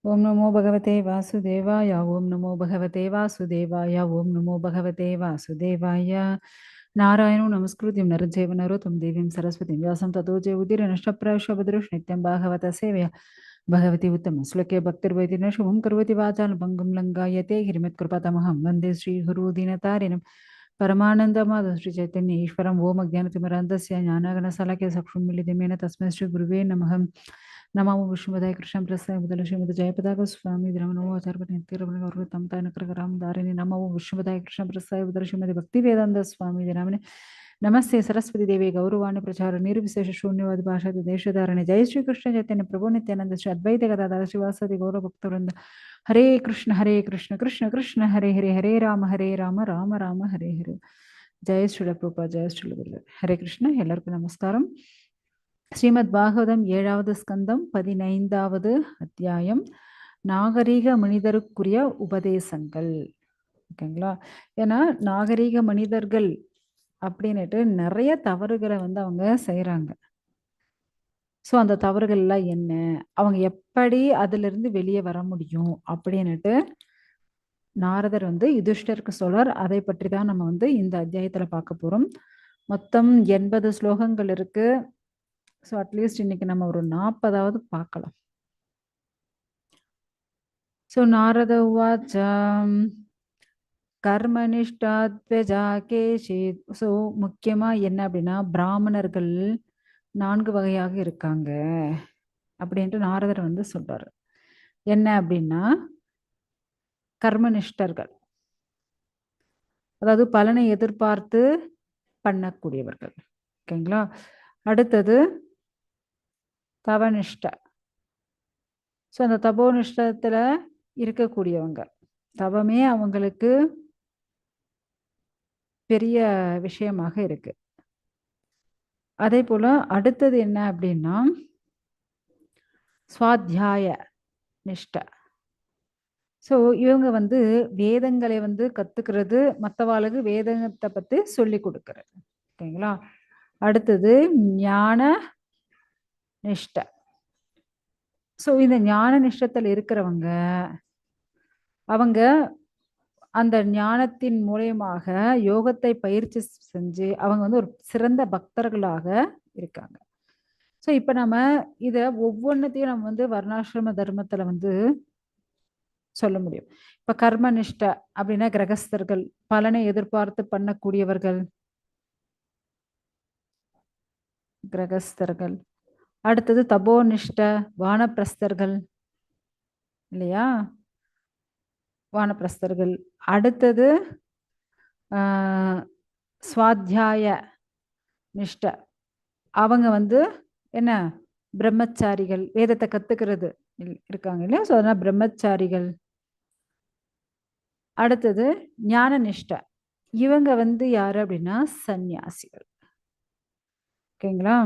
ओम नमो भगवते वासुदेवाय ओम नमो भगवते वासुदेवाय ओम नमो भगवते वासुदेवाय नारायणो नमस्कृत्य नरं चैव नरोत्तमं देवीं सरस्वतीं व्यासं ततो जयमुदीरनष्टप्रायश्च नित्यं भागवत सेवया भगवती उत्तमं श्लोके भक्तिर्वैतिन शुभं करोति वाचालं भङ्गं लङ्घयते गिरिमत्कृपातमहं वन्दे श्रीगुरुदीनतारिणं परमानन्दमाधव श्रीचैतन्य ईश्वरं ओम अज्ञानतिमिरान्धस्य ज्ञानागणशलाकया चक्षुन्मीलितं तस्मै श्रीगुरुवे नमः नमो विष्णुपदाय कृष्णं प्रसाय बुदल श्रीमद जयपताक स्वामी नमो आचार्य नित्यरमण तम ताय नकरकराम धारिणी नमो विष्णुपदाय कृष्णं प्रसाय बुदल श्रीमद भक्ति वेदांत स्वामी नामिने नमस्ते सरस्वती देवी गौरवाणी प्रचार निर्विशेष शून्यवाद भाषा देशधारणे जय श्री कृष्ण चैतन्य प्रभु नित्यानंद श्री अद्वैत गदाधर श्रीवासदि गौरव भक्तवृंद हरे कृष्ण कृष्ण कृष्ण हरे हरे हरे राम राम राम हरे हरे जय श्री प्रभुपाद जय श्री गुरुदेव हरे कृष्ण எல்லாருக்கும் நமஸ்காரம் ஸ்ரீமத் பாகவதம் 7வது ஸ்கந்தம் 15வது அத்தியாயம் நாகரீக மனிதருக்குரிய உபதேசங்கள். ஓகேங்களா? ஏன்னா நாகரீக மனிதர்கள் அப்படின்னுட்டு நிறைய தவறுகளை அவங்க செய்கிறாங்க. ஸோ அந்த தவறுகள்லாம் என்ன, அவங்க எப்படி அதிலிருந்து வெளியே வர முடியும் அப்படின்னுட்டு நாரதர் யுதிஷ்டருக்கு சொல்றார். அதை பற்றி தான் நம்ம இந்த அத்தியாயத்தில் பார்க்க போகிறோம். மொத்தம் 80 ஸ்லோகங்கள் இருக்கு. ஸோ அட்லீஸ்ட் இன்னைக்கு நம்ம ஒரு 40வது பார்க்கலாம். ஸோ நாரத உவாச்ச கர்மனிஷ்டாத்வஜா கேஷித். ஸோ முக்கியமாக என்ன அப்படின்னா பிராமணர்கள் 4 வகையாக இருக்காங்க அப்படின்ட்டு நாரதர் சொல்றாரு. என்ன அப்படின்னா கர்மனிஷ்டர்கள், அதாவது பலனை எதிர்பார்த்து பண்ணக்கூடியவர்கள். ஓகேங்களா? அடுத்தது தவனிஷ்ட. ஸோ அந்த தபோனிஷ்டத்துல இருக்கக்கூடியவங்க, தவமே அவங்களுக்கு பெரிய விஷயமாக இருக்கு. அதே போல அடுத்தது என்ன அப்படின்னா சுவாத்தியாய நிஷ்ட. ஸோ இவங்க வேதங்களை கத்துக்கிறது, மற்றவாளுக்கு வேதத்தை பத்தி சொல்லி கொடுக்கறது. ஓகேங்களா? அடுத்தது ஞான நிஷ்ட. ஸோ இந்த ஞான நிஷ்டத்தில் இருக்கிறவங்க அவங்க அந்த ஞானத்தின் மூலயமாக யோகத்தை பயிற்சி செஞ்சு அவங்க ஒரு சிறந்த பக்தர்களாக இருக்காங்க. ஸோ இப்போ நம்ம இதை ஒவ்வொன்றத்தையும் நம்ம வர்ணாசிரம தர்மத்தில் சொல்ல முடியும். இப்போ கர்மனிஷ்ட அப்படின்னா கிரகஸ்தர்கள், பலனை எதிர்பார்த்து பண்ணக்கூடியவர்கள் கிரகஸ்தர்கள். அடுத்தது தபோனிஷ்ட வானப்பிரஸ்தர்கள் இல்லையா, வானப்பிரஸ்தர்கள். அடுத்தது சுவாத்தியாய நிஷ்ட, அவங்க என்ன பிரம்மச்சாரிகள், வேதத்தை கத்துக்கிறது இருக்காங்க இல்லையா, ஸோ அதனால் பிரம்மச்சாரிகள். அடுத்தது ஞான நிஷ்ட, இவங்க யாரு அப்படின்னா சந்நியாசிகள். ஓகேங்களா?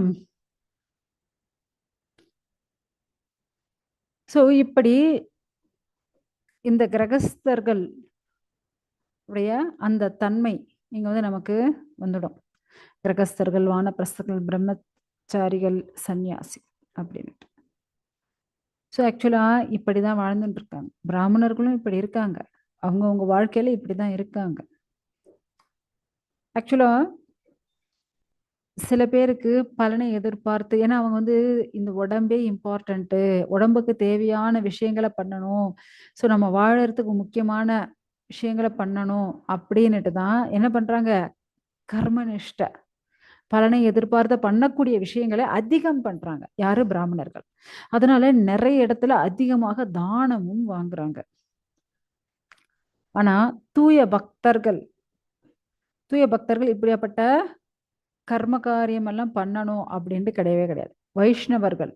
ஸோ இப்படி இந்த கிரகஸ்தர்கள் உடைய அந்த தன்மை இங்க நமக்கு வந்துடும். கிரகஸ்தர்கள், வானப்பிரஸ்தர்கள், பிரம்மச்சாரிகள், சந்நியாசி அப்படின்ட்டு. ஸோ ஆக்சுவலா இப்படிதான் வாழ்ந்துட்டு இருக்காங்க. பிராமணர்களும் இப்படி இருக்காங்க, அவங்கவுங்க வாழ்க்கையில இப்படிதான் இருக்காங்க. ஆக்சுவலா சில பேருக்கு பலனை எதிர்பார்த்து, ஏன்னா அவங்க இந்த உடம்பே இம்பார்ட்டன்ட்டு, உடம்புக்கு தேவையான விஷயங்களை பண்ணணும், ஸோ நம்ம வாழறதுக்கு முக்கியமான விஷயங்களை பண்ணணும் அப்படின்னுட்டு தான் என்ன பண்றாங்க, கர்மனிஷ்ட பலனை எதிர்பார்த்து பண்ணக்கூடிய விஷயங்களை அதிகம் பண்றாங்க. யாரு? பிராமணர்கள். அதனால நிறைய இடத்துல அதிகமாக தானமும் வாங்குறாங்க. ஆனா தூய பக்தர்கள் இப்படியாப்பட்ட கர்ம காரியம் எல்லாம் பண்ணணும் அப்படின்ட்டு கிடையவே கிடையாது. வைஷ்ணவர்கள்,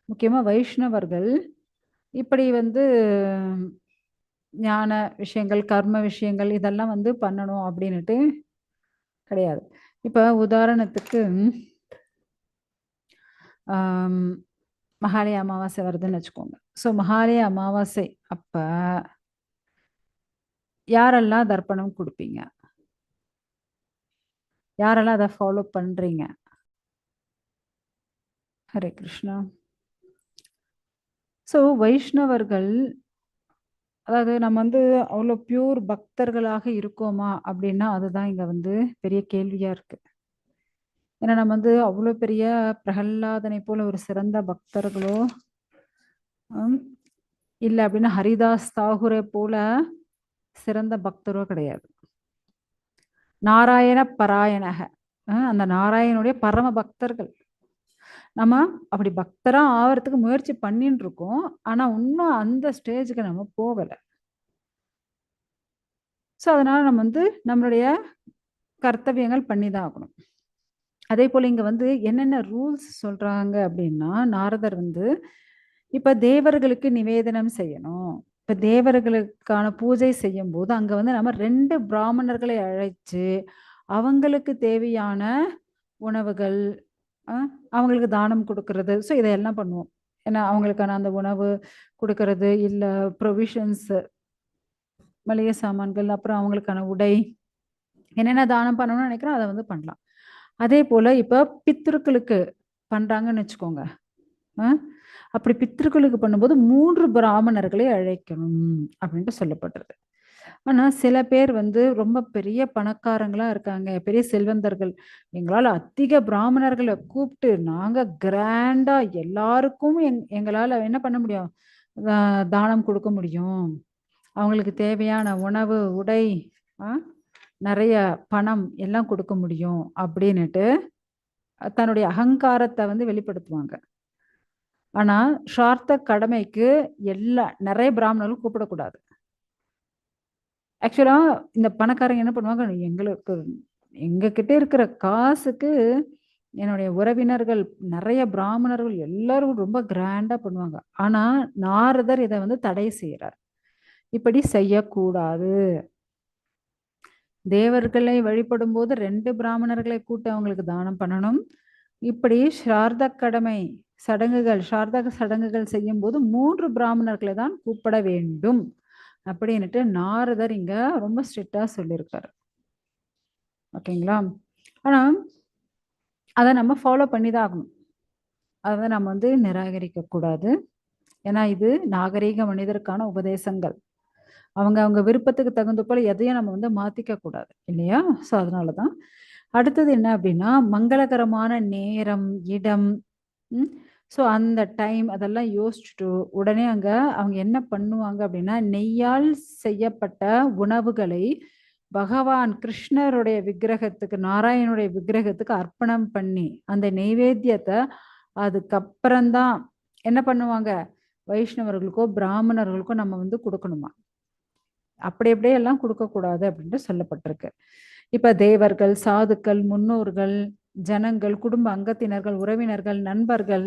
முக்கியமா வைஷ்ணவர்கள் இப்படி ஞான விஷயங்கள், கர்ம விஷயங்கள் இதெல்லாம் பண்ணணும் அப்படின்னுட்டு கிடையாது. இப்ப உதாரணத்துக்கு மகாலய அமாவாசை வருதுன்னு வச்சுக்கோங்க. ஸோ மகாலய அமாவாசை அப்ப யாரெல்லாம் தர்ப்பணம் கொடுப்பீங்க, யாரெல்லாம் அதை ஃபாலோ பண்றீங்க? ஹரே கிருஷ்ணா. ஸோ ஸோ வைஷ்ணவர்கள், அதாவது நம்ம வந்து அவ்வளோ பியூர் பக்தர்களாக இருக்கோமா அப்படின்னா அதுதான் இங்க வந்து பெரிய கேள்வியா இருக்கு. ஏன்னா நம்ம வந்து அவ்வளோ பெரிய பிரகல்லாதனை போல ஒரு சிறந்த பக்தர்களோ, ஹம், இல்ல அப்படின்னா ஹரிதாஸ் தாகூரை போல சிறந்த பக்தரோ கிடையாது. நாராயண பராயணக, அந்த நாராயணனுடைய பரம பக்தர்கள். நம்ம அப்படி பக்தரா ஆவறதுக்கு முயற்சி பண்ணிட்டு இருக்கோம். ஆனா இன்னும் அந்த ஸ்டேஜுக்கு நம்ம போகல. ஸோ அதனால நம்ம வந்து நம்மளுடைய கர்த்தவியங்கள் பண்ணிதான் ஆகணும். அதே போல இங்க வந்து என்னென்ன ரூல்ஸ் சொல்றாங்க அப்படின்னா, நாரதர் வந்து இப்ப தேவர்களுக்கு நிவேதனம் செய்யணும். இப்ப தேவர்களுக்கான பூஜை செய்யும்போது, அங்க வந்து நம்ம 2 பிராமணர்களை அழைச்சு, அவங்களுக்கு தேவையான உணவுகள், அ அவங்களுக்கு தானம் குடுக்குறது. ஸோ இதையெல்லாம் பண்ணுவோம். ஏன்னா, அவங்களுக்கான அந்த உணவு குடுக்குறது, இல்ல ப்ரொவிஷன்ஸ், மளிகை சாமான்கள், அப்புறம் அவங்களுக்கான உடை, என்னென்ன தானம் பண்ணணும்னு நினைக்கிறோம், அத வந்து பண்ணலாம். அதே போல இப்ப பித்ருக்களுக்கு பண்றாங்கன்னு வச்சுக்கோங்க. அ அப்படி பித்ருக்களுக்கு பண்ணும்போது 3 பிராமணர்களை அழைக்கணும் அப்படின்ட்டு சொல்லப்பட்டிருக்கு. ஆனா சில பேர் வந்து ரொம்ப பெரிய பணக்காரங்களா இருக்காங்க, பெரிய செல்வந்தர்கள். எங்களால அதிக பிராமணர்கள கூப்பிட்டு நாங்க கிராண்டா எல்லாருக்கும் எங்களால என்ன பண்ண முடியும்? அ தானம் குடுக்க முடியும். அவங்களுக்கு தேவையான உணவு, உடை, அ நெறைய பணம் எல்லாம் குடுக்க முடியும் அப்படின்னுட்டு தன்னுடைய அகங்காரத்த வந்து வெளிப்படுத்துவாங்க. ஆனா, ஷார்த்த கடமைக்கு நெறைய பிராமணர்கள் கூப்பிடக்கூடாது. ஆக்சுவலா இந்த பணக்காரங்க என்ன பண்ணுவாங்க, எங்க கிட்ட இருக்கிற காசுக்கு என்னுடைய உறவினர்கள், நெறைய பிராமணர்கள் எல்லாரும் ரொம்ப கிராண்டா பண்ணுவாங்க. ஆனா, நாரதர் இத வந்து தடை செய்றார். இப்படி செய்யக்கூடாது. தேவர்களை வழிபடும்போது 2 பிராமணர்களை கூட்டு அவங்களுக்கு தானம் பண்ணணும். இப்படி ஸ்ரார்த்த கடமை சார்த சடங்குகள் செய்யும்போது 3 பிராமணர்களை தான் கூப்பிட வேண்டும். அப்படின்னுட்டு நாரதர் இங்க ரொம்ப ஸ்ட்ரிக்ட்டா சொல்லியிருக்காரு. ஓகேங்களா? ஆனா, அத நம்ம ஃபாலோ பண்ணி தான் ஆகணும். அத நம்ம வந்து நிராகரிக்க கூடாது. ஏன்னா, இது நாகரீக மனிதருக்கான உபதேசங்கள். அவங்க விருப்பத்துக்கு தகுந்த போல எதையும் நம்ம வந்து மாத்திக்க கூடாது. இல்லையா? ஸோ அதனால தான். அடுத்தது என்ன அப்படின்னா, மங்களகரமான நேரம், இடம், ம். ஸோ அந்த டைம் அதெல்லாம் யோசிச்சுட்டு, உடனே அங்க அவங்க என்ன பண்ணுவாங்க அப்படின்னா, நெய்யால் செய்யப்பட்ட உணவுகளை பகவான் கிருஷ்ணருடைய விக்கிரகத்துக்கு, நாராயணனுடைய விக்கிரகத்துக்கு அர்ப்பணம் பண்ணி, அந்த நெய்வேத்தியத்த அதுக்கப்புறம் தான் என்ன பண்ணுவாங்க, வைஷ்ணவர்களுக்கோ, பிராமணர்களுக்கோ நம்ம வந்து குடுக்கணுமா. அப்படி அப்படியே எல்லாம் குடுக்கக்கூடாது அப்படின்ட்டு சொல்லப்பட்டிருக்கு. இப்ப தேவர்கள், சாதுக்கள், முன்னோர்கள், ஜனங்கள், குடும்ப அங்கத்தினர்கள், உறவினர்கள், நண்பர்கள்,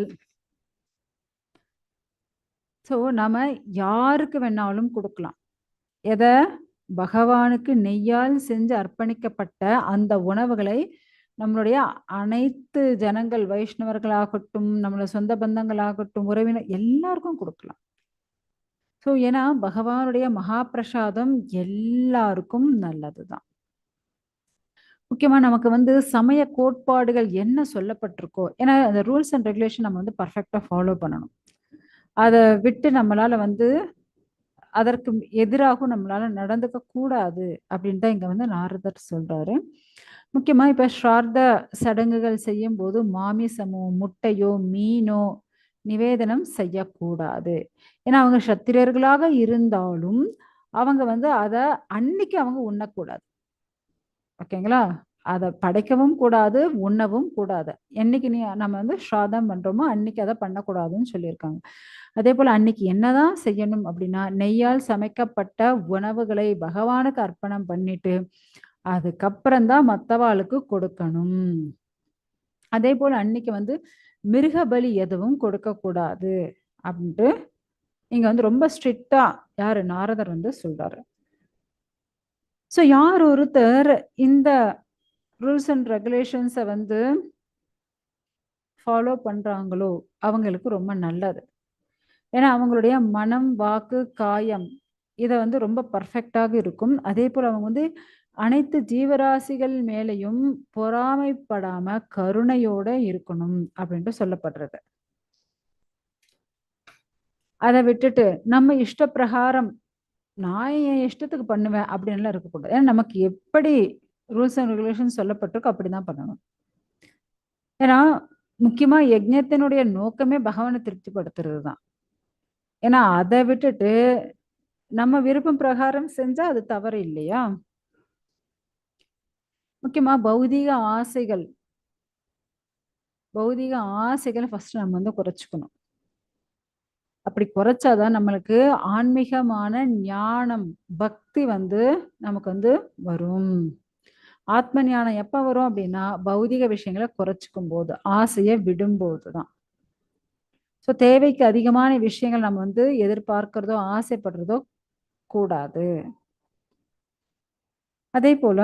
ஸோ நாம யாருக்கு வேணாலும் குடுக்கலாம். எத? பகவானுக்கு நெய்யால் செஞ்சு அர்ப்பணிக்கப்பட்ட அந்த உணவுகளை நம்மளுடைய அனைத்து ஜனங்கள், வைஷ்ணவர்களாகட்டும், நம்மளோட சொந்த பந்தங்களாகட்டும், உறவினர் எல்லாருக்கும் குடுக்கலாம். ஸோ ஏன்னா பகவானுடைய மகா பிரசாதம் எல்லாருக்கும் நல்லதுதான். முக்கியமா நமக்கு வந்து சமய கோட்பாடுகள் என்ன சொல்லப்பட்டிருக்கோ, ஏன்னா அந்த ரூல்ஸ் அண்ட் ரெகுலேஷன் நம்ம வந்து பர்ஃபெக்ட்டா ஃபாலோ பண்ணணும். அத விட்டு நம்மளால வந்து அதற்கு எதிராகவும் நம்மளால நடந்துக்க கூடாது அப்படின்னு தான் இங்க வந்து நாரதர் சொல்றாரு. முக்கியமா இப்ப ஸ்ரார்த்த சடங்குகள் செய்யும்போது மாமிசமோ, முட்டையோ, மீனோ நிவேதனம் செய்யக்கூடாது. ஏன்னா அவங்க சத்திரியர்களாக இருந்தாலும் அவங்க வந்து அத அன்னைக்கு அவங்க உண்ணக்கூடாது. ஓகேங்களா? அத படைக்கவும் கூடாது, உண்ணவும் கூடாது. என்னைக்கு நம்ம வந்து ஸ்ராதம் பண்றோமோ, அன்னைக்கு அத பண்ணக்கூடாதுன்னு சொல்லியிருக்காங்க. அதேபோல அன்னைக்கு என்னதான் செய்யணும் அப்படின்னா, நெய்யால் சமைக்கப்பட்ட உணவுகளை பகவானுக்கு அர்ப்பணம் பண்ணிட்டு, அதுக்கப்புறம் தான் மத்தவாளுக்கு கொடுக்கணும். அதேபோல அன்னைக்கு வந்து மிருக பலி எதுவும் கொடுக்கக்கூடாது அப்படின்ட்டு இங்க வந்து ரொம்ப ஸ்ட்ரிக்ட்டா யாரு நாரதர் வந்து சொல்றாரு. ஸோ யார் ஒருத்தர் இந்த ரூல்ஸ் அண்ட் ரெகுலேஷன்ஸ வந்து ஃபாலோ பண்றாங்களோ, அவங்களுக்கு ரொம்ப நல்லது. ஏன்னா அவங்களுடைய மனம், வாக்கு, காயம் இத வந்து ரொம்ப பெர்ஃபெக்ட்டாக இருக்கும். அதேபோல அவங்க வந்து அனைத்து ஜீவராசிகள் மேலயும் பொறாமைப்படாம கருணையோட இருக்கணும் அப்படின்ட்டு சொல்லப்படுறது. அதை விட்டுட்டு நம்ம இஷ்ட பிரகாரம் நான் என் இஷ்டத்துக்கு பண்ணுவேன் அப்படின்லாம் இருக்கக்கூடாது. ஏன்னா நமக்கு எப்படி ரூல்ஸ் அண்ட் ரெகுலேஷன் சொல்லப்பட்டிருக்கோ அப்படிதான் பண்ணணும். ஏன்னா முக்கியமா யஜ்ஞத்தினுடைய நோக்கமே பகவானை திருப்திப்படுத்துறது தான். ஏன்னா அதை விட்டுட்டு நம்ம விருப்பம் பிரகாரம் செஞ்சா அது தவறு இல்லையா? முக்கியமா பௌதீக ஆசைகளை ஃபர்ஸ்ட் நம்ம வந்து குறைச்சுக்கணும். அப்படி குறைச்சாதான் நம்மளுக்கு ஆன்மீகமான ஞானம், பக்தி வந்து நமக்கு வந்து வரும். ஆத்ம ஞானம் எப்ப வரும் அப்படின்னா பௌதிக விஷயங்களை குறைச்சிக்கும் போது, ஆசையை விடும்போது தான். ஸோ தேவைக்கு அதிகமான விஷயங்கள் நம்ம வந்து எதிர்பார்க்கிறதோ ஆசைப்படுறதோ கூடாது. அதே போல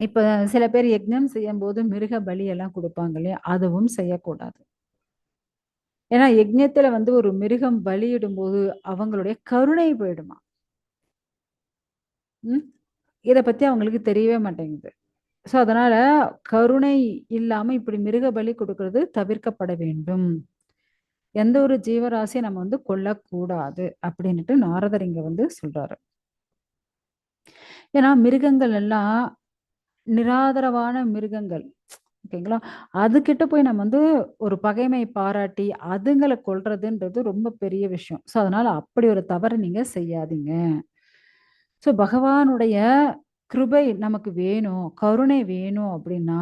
இப்ப சில பேர் யஜ்ஞம் செய்யும் போது மிருக பலி எல்லாம் கொடுப்பாங்க இல்லையா, அதுவும் செய்யக்கூடாது. ஏன்னா யஜ்ஞத்துல வந்து ஒரு மிருகம் பலியிடும் போது அவங்களுடைய கருணை போயிடுமா. இதை பத்தி அவங்களுக்கு தெரியவே மாட்டேங்குது. ஸோ அதனால கருணை இல்லாம இப்படி மிருக பலி கொடுக்கறது தவிர்க்கப்பட வேண்டும். எந்த ஒரு ஜீவராசியை நம்ம வந்து கொல்லக்கூடாது அப்படின்னுட்டு நாரதர் இங்க வந்து சொல்றாரு. ஏன்னா மிருகங்கள் எல்லாம் நிராதரவான மிருகங்கள். ஓகேங்களா? அதுகிட்ட போய் நம்ம வந்து ஒரு பகைமை பாராட்டி அதுங்களை கொல்றதுன்றது ரொம்ப பெரிய விஷயம். ஸோ அதனால அப்படி ஒரு தவறு நீங்க செய்யாதீங்க. ஸோ பகவானுடைய கிருபை நமக்கு வேணும், கருணை வேணும் அப்படின்னா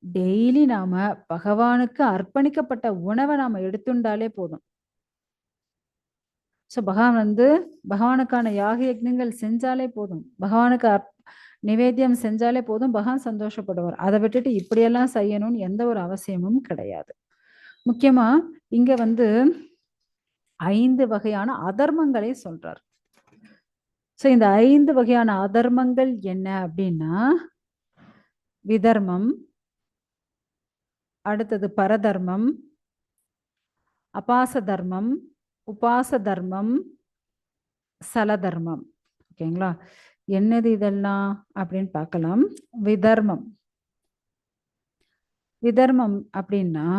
டெய்லி நாம பகவானுக்கு அர்ப்பணிக்கப்பட்ட உணவை நாம எடுத்துண்டாலே போதும். ஸோ பகவானுக்கான யாக யஜ்ஞங்கள் செஞ்சாலே போதும். பகவானுக்கு நிவேத்தியம் செஞ்சாலே போதும், பகவான் சந்தோஷப்படுவார். அதை விட்டுட்டு இப்படியெல்லாம் செய்யணும்னு எந்த ஒரு அவசியமும் கிடையாது. முக்கியமா இங்க வந்து 5 வகையான அதர்மங்களை சொல்றார். ஸோ இந்த 5 வகையான அதர்மங்கள் என்ன அப்படின்னா விதர்மம், அடுத்தது பரதர்மம், அபாச தர்மம், உபாச தர்மம், சலதர்மம். ஓகேங்களா? என்னது இதெல்லாம் அப்படின்னு பார்க்கலாம். விதர்மம் விதர்மம் அப்படின்னா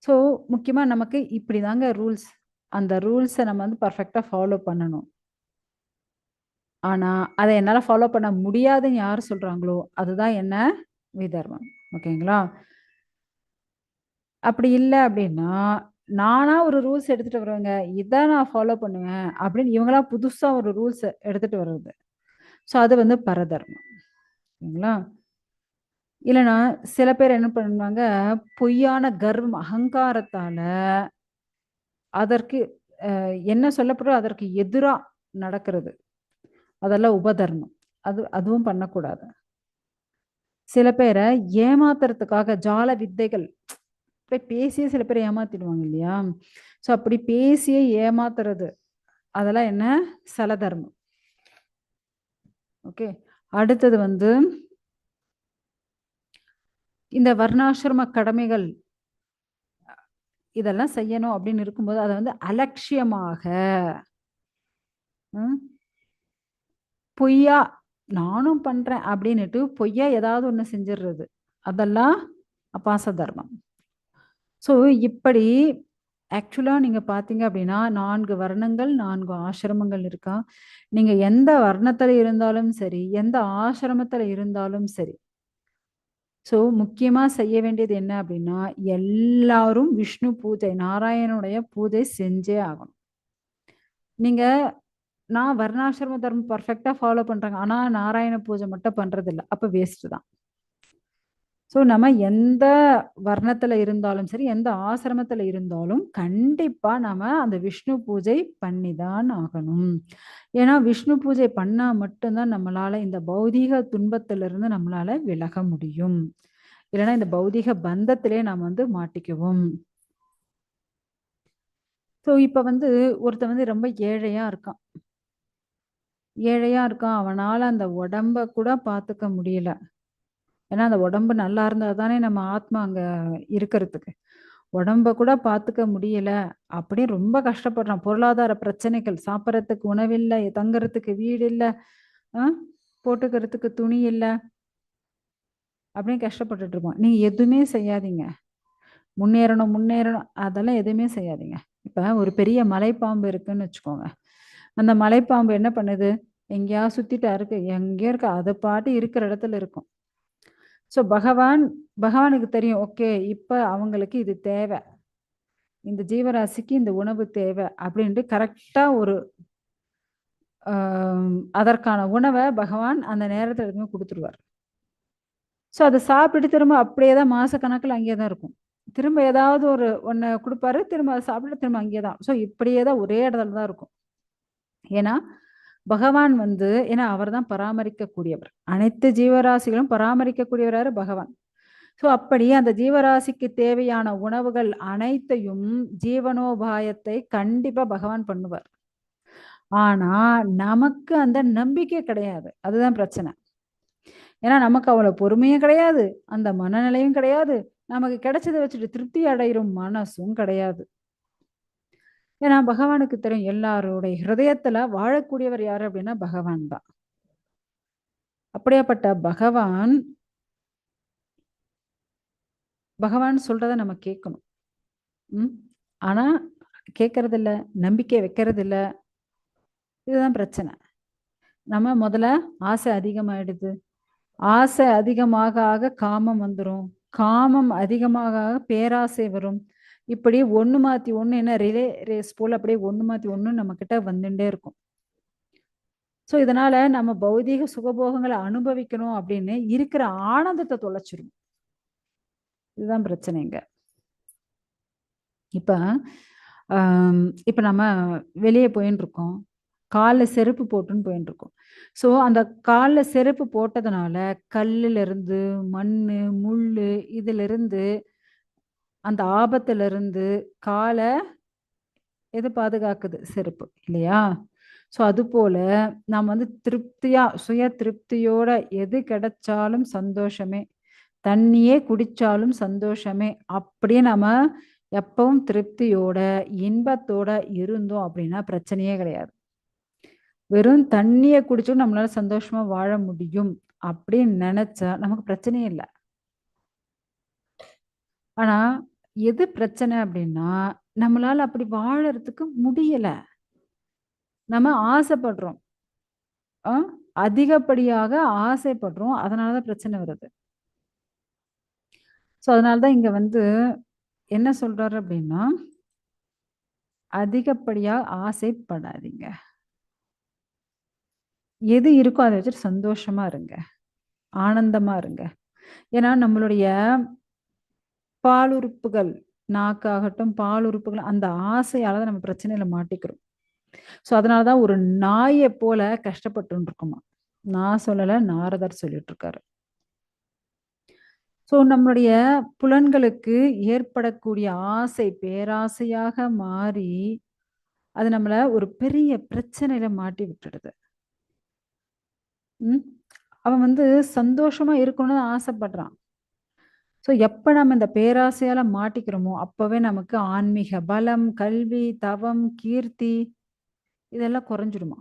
ஸோ முக்கியமா நமக்கு இப்படிதாங்க ரூல்ஸ். அந்த ரூல்ஸை நம்ம வந்து பர்ஃபெக்டா ஃபாலோ பண்ணணும். ஆனா அதை என்னால ஃபாலோ பண்ண முடியாதுன்னு யார் சொல்றாங்களோ அதுதான் என்ன விதர்மம். ஓகேங்களா? அப்படி இல்லை அப்படின்னா நானா ஒரு ரூல்ஸ் எடுத்துட்டு வருவேங்க, இதை நான் ஃபாலோ பண்ணுவேன் அப்படின்னு இவங்களா புதுசா ஒரு ரூல்ஸ் எடுத்துட்டு வர்றது. ஸோ அது வந்து பரதர்மம். ஓகேங்களா? இல்லைன்னா சில பேர் என்ன பண்ணுவாங்க, பொய்யான கர்வம் அகங்காரத்தால அதற்கு என்ன சொல்லப்படுறோ அதற்கு எதிரா நடக்கிறது. அதெல்லாம் உபதர்மம். அதுவும் பண்ணக்கூடாது. சில பேரை ஏமாத்துறதுக்காக ஜால வித்தைகள் பேசியே சில பேர் ஏமாத்திடுவாங்க இல்லையா? ஸோ அப்படி பேசியே ஏமாத்துறது அதெல்லாம் என்ன சலதர்மம். ஓகே. அடுத்தது வந்து இந்த வர்ணாசிரம கடமைகள் இதெல்லாம் செய்யணும் அப்படின்னு இருக்கும்போது அதை வந்து அலட்சியமாக பொய்யா நானும் பண்றேன் அப்படின்னுட்டு பொய்யா ஏதாவது ஒண்ணு செஞ்சிடுறது அதெல்லாம் அபாச தர்மம். ஸோ இப்படி ஆக்சுவலா நீங்க பாத்தீங்க அப்படின்னா 4 வர்ணங்கள் 4 ஆசிரமங்கள் இருக்கா. நீங்க எந்த வர்ணத்துல இருந்தாலும் சரி, எந்த ஆசிரமத்துல இருந்தாலும் சரி, ஸோ முக்கியமா செய்ய வேண்டியது என்ன அப்படின்னா எல்லாரும் விஷ்ணு பூஜை நாராயணனுடைய பூஜை செஞ்சே ஆகணும். நீங்க நான் வர்ணாசிரம தர்மம் பர்ஃபெக்டா ஃபாலோ பண்றாங்க, ஆனா நாராயண பூஜை மட்டும் பண்றது இல்லை, அப்ப வேஸ்ட் தான். ஸோ நம்ம எந்த வர்ணத்துல இருந்தாலும் சரி, எந்த ஆசிரமத்துல இருந்தாலும் கண்டிப்பா நாம அந்த விஷ்ணு பூஜை பண்ணிதான் ஆகணும். ஏன்னா விஷ்ணு பூஜை பண்ணா மட்டும்தான் நம்மளால இந்த பௌதீக துன்பத்திலிருந்து நம்மளால விலக முடியும். இல்லைன்னா இந்த பௌதீக பந்தத்திலே நாம் வந்து மாட்டிக்குவோம். ஸோ இப்ப வந்து ஒருத்தன் வந்து ரொம்ப ஏழையா இருக்கான், அவனால அந்த உடம்ப கூட பார்த்துக்க முடியல. ஏன்னா அந்த உடம்பு நல்லா இருந்தா தானே நம்ம ஆத்மா அங்க இருக்கிறதுக்கு. உடம்ப கூட பார்த்துக்க முடியல அப்படின்னு ரொம்ப கஷ்டப்படுறான். பொருளாதார பிரச்சனைகள், சாப்பிட்றதுக்கு உணவில்லை, தங்குறதுக்கு வீடு இல்லை, போட்டுக்கிறதுக்கு துணி இல்லை அப்படின்னு கஷ்டப்பட்டுட்டு இருப்பான். நீங்க எதுவுமே செய்யாதீங்க. முன்னேறணும் முன்னேறணும் அதெல்லாம் எதுவுமே செய்யாதீங்க. இப்ப ஒரு பெரிய மலைப்பாம்பு இருக்குன்னு வச்சுக்கோங்க. அந்த மலைப்பாம்பு என்ன பண்ணுது? எங்கேயாவது சுத்திட்டா இருக்கு. எங்கேயோ இருக்கு. அது பாட்டு இருக்கிற இடத்துல இருக்கும். ஸோ பகவானுக்கு தெரியும். ஓகே, இப்ப அவங்களுக்கு இது தேவை. இந்த ஜீவராசிக்கு இந்த உணவு தேவை அப்படின்ட்டு கரெக்டா ஒரு அதற்கான உணவை பகவான் அந்த நேரத்துல எதுவுமே கொடுத்துருவார். ஸோ அதை சாப்பிட்டுட்டு திரும்ப அப்படியே தான் மாசக்கணக்கில் அங்கேயே தான் இருக்கும். திரும்ப ஏதாவது ஒரு ஒன்று கொடுப்பாரு, திரும்ப அதை சாப்பிட்டு திரும்ப அங்கேயே தான். ஸோ இப்படியே தான் ஒரே இடத்துல தான் இருக்கும். ஏன்னா பகவான் வந்து ஏன்னா அவர் தான் பராமரிக்கக்கூடியவர். அனைத்து ஜீவராசிகளும் பராமரிக்கக்கூடியவராரு பகவான். ஸோ அப்படி அந்த ஜீவராசிக்கு தேவையான உணவுகள் அனைத்தையும் ஜீவனோபாயத்தை கண்டிப்பா பகவான் பண்ணுவார். ஆனா நமக்கு அந்த நம்பிக்கை கிடையாது. அதுதான் பிரச்சனை. ஏன்னா நமக்கு அவ்வளவு பொறுமையும் கிடையாது, அந்த மனநிலையும் கிடையாது, நமக்கு கிடைச்சதை வச்சுட்டு திருப்தி அடையும் மனசும் கிடையாது. ஏன்னா பகவானுக்கு தெரியும் எல்லாருடைய ஹிருதயத்துல வாழக்கூடியவர் யாரு அப்படின்னா பகவான் தான். அப்படியாப்பட்ட பகவான் சொல்றத நம்ம கேட்கணும். ஆனா கேட்கறது இல்ல, நம்பிக்கை வைக்கிறது இல்ல. இதுதான் பிரச்சனை. நம்ம முதல்ல ஆசை அதிகமாயிடுது. ஆசை அதிகமாக ஆக காமம் வந்துடும். காமம் அதிகமாக ஆக பேராசை வரும். இப்படி ஒண்ணு மாத்தி ஒண்ணு என்ன ரிலே ரேஸ் போல அப்படியே ஒண்ணு மாத்தி ஒண்ணு நம்ம கிட்ட வந்துட்டே இருக்கும். ஸோ இதனால நம்ம பௌதீக சுகபோகங்களை அனுபவிக்கணும் அப்படின்னு இருக்கிற ஆனந்தத்தை தொலைச்சிரும். இதுதான் பிரச்சனைங்க. இப்ப இப்ப நம்ம வெளியே போயின்னு இருக்கோம். காலில் செருப்பு போட்டுன்னு போயின்னு இருக்கோம். ஸோ அந்த காலில் செருப்பு போட்டதுனால கல்லுல இருந்து மண்ணு முள்ளு இதுல இருந்து அந்த ஆபத்துல இருந்து காலை எது பாதுகாக்குது? செருப்பு இல்லையா? ஸோ அது போல நாம் வந்து திருப்தியா சுய திருப்தியோட எது கிடைச்சாலும் சந்தோஷமே, தண்ணியே குடிச்சாலும் சந்தோஷமே, அப்படியே நம்ம எப்பவும் திருப்தியோட இன்பத்தோட இருந்தோம் அப்படின்னா பிரச்சனையே கிடையாது. வெறும் தண்ணியை குடிச்சும் நம்மளால சந்தோஷமா வாழ முடியும் அப்படின்னு நினைச்சா நமக்கு பிரச்சனையே இல்லை. ஆனா எது பிரச்சனை அப்படின்னா நம்மளால அப்படி வாழறதுக்கு முடியல. நம்ம ஆசைப்படுறோம். அதிகப்படியாக ஆசைப்படுறோம். அதனாலதான் பிரச்சனை வருது. ஸோ அதனாலதான் இங்க வந்து என்ன சொல்றாரு அப்படின்னா அதிகப்படியா ஆசைப்படாதீங்க. எது இருக்கோ அதை வச்சுட்டு சந்தோஷமா இருங்க, ஆனந்தமா இருங்க. ஏன்னா நம்மளுடைய பாலுறுப்புகள், நாக்காகட்டும் பாலுறுப்புகள் அந்த ஆசையால தான் நம்ம பிரச்சனையில மாட்டிக்கிறோம். ஸோ அதனாலதான் ஒரு நாயை போல கஷ்டப்பட்டு இருக்குமா. நான் சொல்லல, நாரதர் சொல்லிட்டு இருக்காரு. ஸோ நம்மளுடைய புலன்களுக்கு ஏற்படக்கூடிய ஆசை பேராசையாக மாறி அது நம்மள ஒரு பெரிய பிரச்சனையில மாட்டி விட்டுடுது. அவன் வந்து சந்தோஷமா இருக்கணும்னு ஆசைப்படுறான். ஸோ எப்ப நம்ம இந்த பேராசையால மாட்டிக்கிறோமோ அப்பவே நமக்கு ஆன்மீக பலம், கல்வி, தவம், கீர்த்தி இதெல்லாம் குறைஞ்சிடுமா.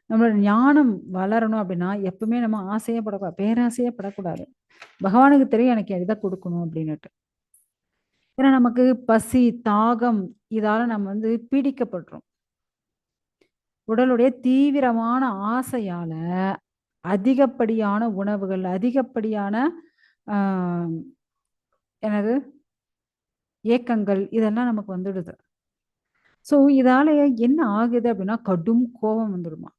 நம்மளோட ஞானம் வளரணும் அப்படின்னா எப்பவுமே நம்ம ஆசையே படக்கூடாது, பேராசையே படக்கூடாது. பகவானுக்கு தெரியும் எனக்கு எதை கொடுக்கணும் அப்படின்னுட்டு. ஏன்னா நமக்கு பசி தாகம் இதால நம்ம வந்து பீடிக்கப்படுறோம். உடலுடைய தீவிரமான ஆசையால அதிகப்படியான உணவுகள், அதிகப்படியான எனது ஏக்கங்கள் இதெல்லாம் நமக்கு வந்துடுது. ஸோ இதால என்ன ஆகுது அப்படின்னா கடும் கோபம் வந்துடுமா.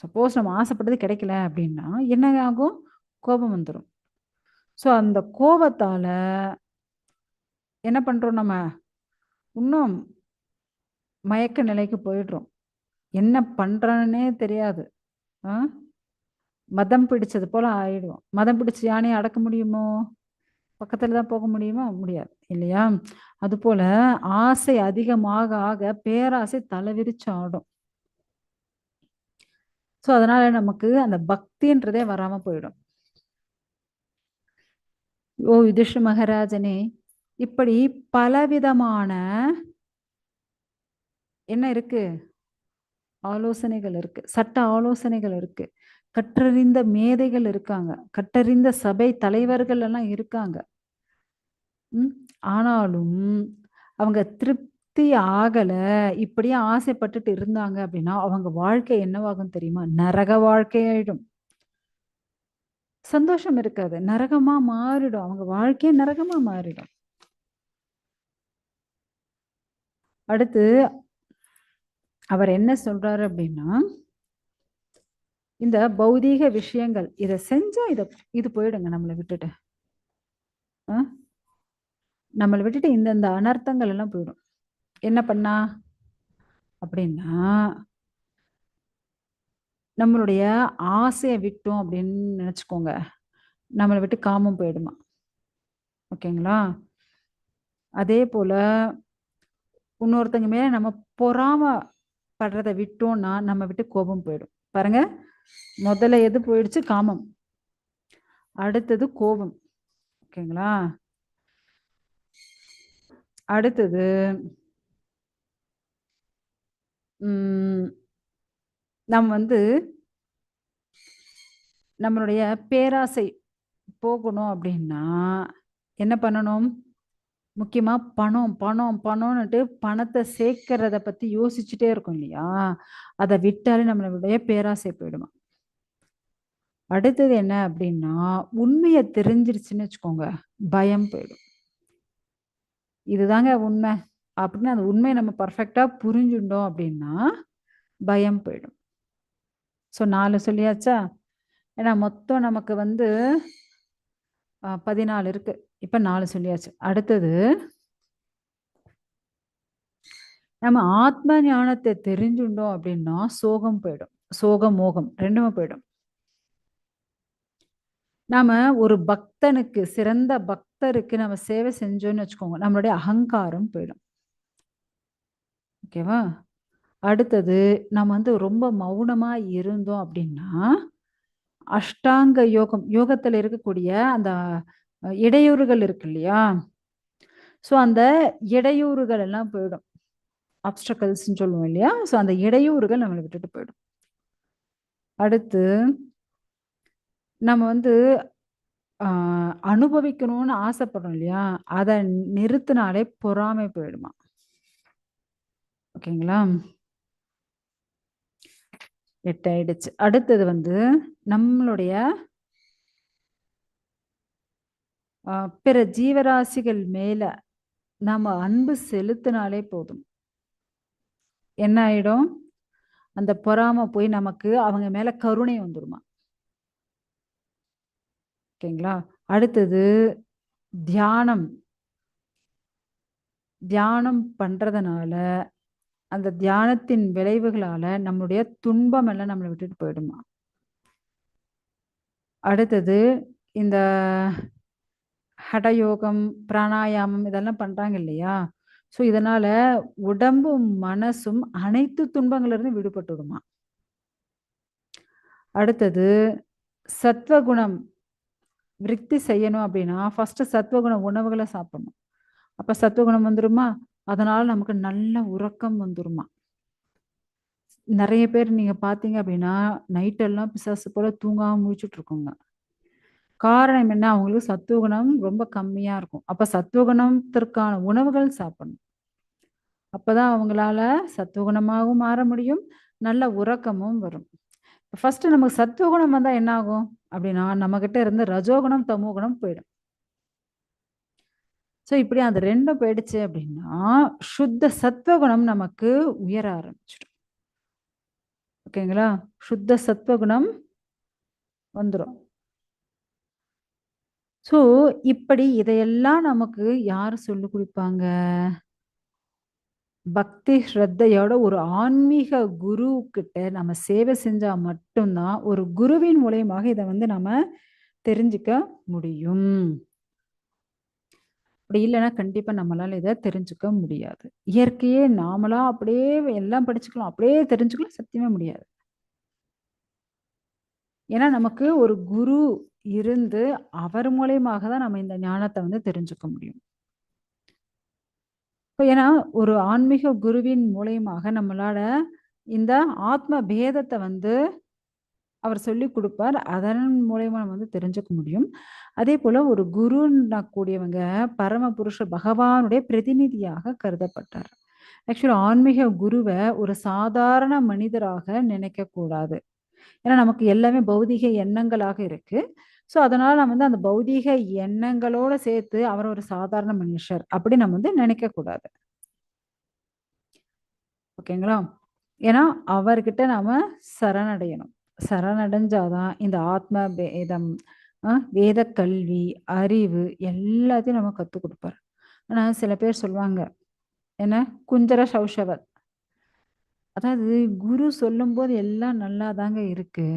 சப்போஸ் நம்ம ஆசைப்பட்டது கிடைக்கல அப்படின்னா என்ன ஆகும்? கோபம் வந்துடும். ஸோ அந்த கோபத்தால என்ன பண்றோம்? நம்ம இன்னும் மயக்க நிலைக்கு போயிடுறோம். என்ன பண்றான்னே தெரியாது. மதம் பிடிச்சது போல ஆயிடுவோம். மதம் பிடிச்ச யானையை அடக்க முடியுமோ? பக்கத்துல தான் போக முடியுமா? முடியாது இல்லையா? அது போல ஆசை அதிகமாக ஆக பேராசை தலைவிரிச்சு ஆடும். ஸோ அதனால நமக்கு அந்த பக்தின்றதே வராம போயிடும். ஓ யுதிஷ்ட மகாராஜனே, இப்படி பலவிதமான என்ன இருக்கு? ஆலோசனைகள் இருக்கு, சட்ட ஆலோசனைகள் இருக்கு, கற்றறிந்த மேதைகள் இருக்காங்க, கற்றறிந்த சபை தலைவர்கள் எல்லாம் இருக்காங்க. ஆனாலும் அவங்க திருப்தி ஆகல, இப்படியே ஆசைப்பட்டுட்டு இருந்தாங்க அப்படின்னா, அவங்க வாழ்க்கை என்னவாகும் தெரியுமா? நரக வாழ்க்கையாயிடும். சந்தோஷம் இருக்காது. நரகமா மாறிடும். அவங்க வாழ்க்கையே நரகமா மாறிடும். அடுத்து அவர் என்ன சொல்றாரு அப்படின்னா, இந்த பௌதீக விஷயங்கள் இத செஞ்சா இது போயிடுங்க நம்மள விட்டுட்டு. அ நம்மள விட்டுட்டு இந்த அனர்த்தங்கள் எல்லாம் போயிடும். என்ன பண்ணா? அப்படின்னா, நம்மளுடைய ஆசைய விட்டோம் அப்படின்னு நினைச்சுக்கோங்க. நம்மள விட்டு காமம் போயிடுமா. ஓகேங்களா? அதே போல இன்னொருத்தங்க மேல நம்ம பொறாம படுறத விட்டோம்னா, நம்ம விட்டு கோபம் போயிடும். பாருங்க, முதல்ல எது போயிடுச்சு? காமம். அடுத்தது கோபம். ஓகேங்களா? அடுத்தது ம் நம்ம வந்து நம்மளுடைய பேராசை போகணும் அப்படின்னா, என்ன பண்ணணும்? முக்கியமா பணம், பணம், பணம்னுட்டு பணத்த சேர்க்கிறத பத்தி யோசிச்சுட்டே இருக்கோம் இல்லையா? அத விட்டாலே நம்மளுடைய பேராசை போயிடுமா. அடுத்தது என்ன அப்படின்னா, உண்மைய தெரிஞ்சிருச்சுன்னு வச்சுக்கோங்க, பயம் போயிடும். இதுதாங்க உண்மை அப்படின்னு அந்த உண்மைய நம்ம பெர்ஃபெக்ட்டா புரிஞ்சுட்டோம் அப்படின்னா, பயம் போயிடும். ஸோ 4 சொல்லியாச்சா? ஏன்னா மொத்தம் நமக்கு வந்து 14 இருக்கு. இப்ப 4 சொல்லியாச்சு. அடுத்தது நம்ம ஆத்ம ஞானத்த தெரிஞ்சுட்டோம் அப்படின்னா, சோகம் போயிடும். சோகம், மோகம் 2மே போயிடும். நாம ஒரு பக்தனுக்கு, சிறந்த பக்தருக்கு நம்ம சேவை செஞ்சோம்னு வச்சுக்கோங்க, நம்மளுடைய அகங்காரம் போயிடும். ஓகேவா? அடுத்தது நம்ம வந்து ரொம்ப மௌனமா இருந்தோம் அப்படின்னா, அஷ்டாங்க யோகம், யோகத்துல இருக்கக்கூடிய அந்த இடையூறுகள் இருக்கு இல்லையா? ஸோ அந்த இடையூறுகள் எல்லாம் போயிடும். ஆப்ஸ்டக்கல்ஸ்ன்னு சொல்லுவோம் இல்லையா? ஸோ அந்த இடையூறுகள் நம்மள விட்டுட்டு போயிடும். அடுத்து நம்ம வந்து ஆ அனுபவிக்கணும்னு ஆசைப்படுறோம் இல்லையா? அத நிறுத்துனாலே பொறாமை போயிடுமா. ஓகேங்களா? 8 ஆயிடுச்சு. அடுத்தது வந்து நம்மளுடைய அ பிற ஜீவராசிகள் மேல நாம அன்பு செலுத்தினாலே போதும். என்ன ஆயிடும்? அந்த பொறாம போய் நமக்கு அவங்க மேல கருணை வந்துருமா. ஓகேங்களா? அடுத்தது தியானம். தியானம் பண்றதுனால, அந்த தியானத்தின் விளைவுகளால நம்முடைய துன்பம் எல்லாம் நம்மள விட்டுட்டு போயிடுமா. அடுத்தது இந்த ஹடயோகம், பிராணாயாமம் இதெல்லாம் பண்றாங்க இல்லையா? ஸோ இதனால உடம்பும், மனசும் அனைத்து துன்பங்கள்ல விடுபட்டுடுமா. அடுத்தது சத்வகுணம் விருத்தி செய்யணும் அப்படின்னா, ஃபர்ஸ்ட்டு சத்வகுண உணவுகள சாப்பிடணும். அப்ப சத்வகுணம் வந்துருமா? அதனால நமக்கு நல்ல உறக்கம் வந்துருமா. நெறைய பேர் நீங்க பார்த்தீங்க அப்படின்னா, நைட் எல்லாம் பிசாசு போல தூங்காம முழிச்சுட்டு இருக்குங்க. காரணம் என்ன? அவங்களுக்கு சத்துவகுணம் ரொம்ப கம்மியா இருக்கும். அப்ப சத்துவகுணத்திற்கான உணவுகள் சாப்பிடணும். அப்பதான் அவங்களால சத்துவகுணமாகவும் மாற முடியும். நல்ல உறக்கமும் வரும். ஃபர்ஸ்ட்டு நமக்கு சத்துவகுணம் வந்தா என்ன ஆகும்? அப்படின்னா, நம்மகிட்ட இருந்து ரஜோகுணம், தமோகுணம் போயிடும். ஸோ இப்படி அந்த 2ம் போயிடுச்சு அப்படின்னா, சுத்த சத்துவகுணம் நமக்கு உயர ஆரம்பிச்சுடும். ஓகேங்களா? சுத்த சத்துவகுணம் வந்துரும். ஸோ இப்படி இதையெல்லாம் நமக்கு யார் சொல்லிக் குடுப்பாங்க? பக்தி ஸ்ரத்தையோட ஒரு ஆன்மீக குரு கிட்ட நம்ம சேவை செஞ்சா மட்டும் தான், ஒரு குருவின் மூலியமாக இத வந்து நம்ம தெரிஞ்சுக்க முடியும். அப்படி இல்லன்னா கண்டிப்பா நம்மளால இத தெரிஞ்சுக்க முடியாது. இயற்கையே நாமளா அப்படியே எல்லாம் படிச்சுக்கலாம். அப்படியே தெரிஞ்சுக்கலாம் சத்தியமா முடியாது. ஏன்னா நமக்கு ஒரு குரு இருந்து, அவர் மூலியமாக தான் நம்ம இந்த ஞானத்த வந்து தெரிஞ்சுக்க முடியும். ஏன்னா ஒரு ஆன்மீக குருவின் மூலியமாக நம்மளால இந்த ஆத்ம பேதத்த வந்து அவர் சொல்லிக் குடுப்பார். அதன் மூலியமா நம்ம வந்து தெரிஞ்சுக்க முடியும். அதே போல ஒரு குருன்னா கூடியவங்க பரமபுருஷ பகவானுடைய பிரதிநிதியாக கருதப்பட்டார். ஆக்சுவலா ஆன்மீக குருவ ஒரு சாதாரண மனிதராக நினைக்கக்கூடாது. ஏன்னா நமக்கு எல்லாமே பௌதீக எண்ணங்களாக இருக்கு. ஸோ அதனால நம்ம வந்து அந்த பௌதீக எண்ணங்களோட சேர்த்து அவர ஒரு சாதாரண மனுஷர் அப்படி நம்ம வந்து நினைக்கக்கூடாது. ஓகேங்களா? ஏன்னா அவர்கிட்ட நாம சரணடையணும். சரணடைஞ்சாதான் இந்த ஆத்ம வேதம், வேத கல்வி, அறிவு எல்லாத்தையும் நம்ம கத்துக் குடுப்பார். ஆனா சில பேர் சொல்லுவாங்க, என்ன குஞ்சர சௌஷவத். அதாவது குரு சொல்லும்போது எல்லாம் நல்லாதாங்க இருக்கு.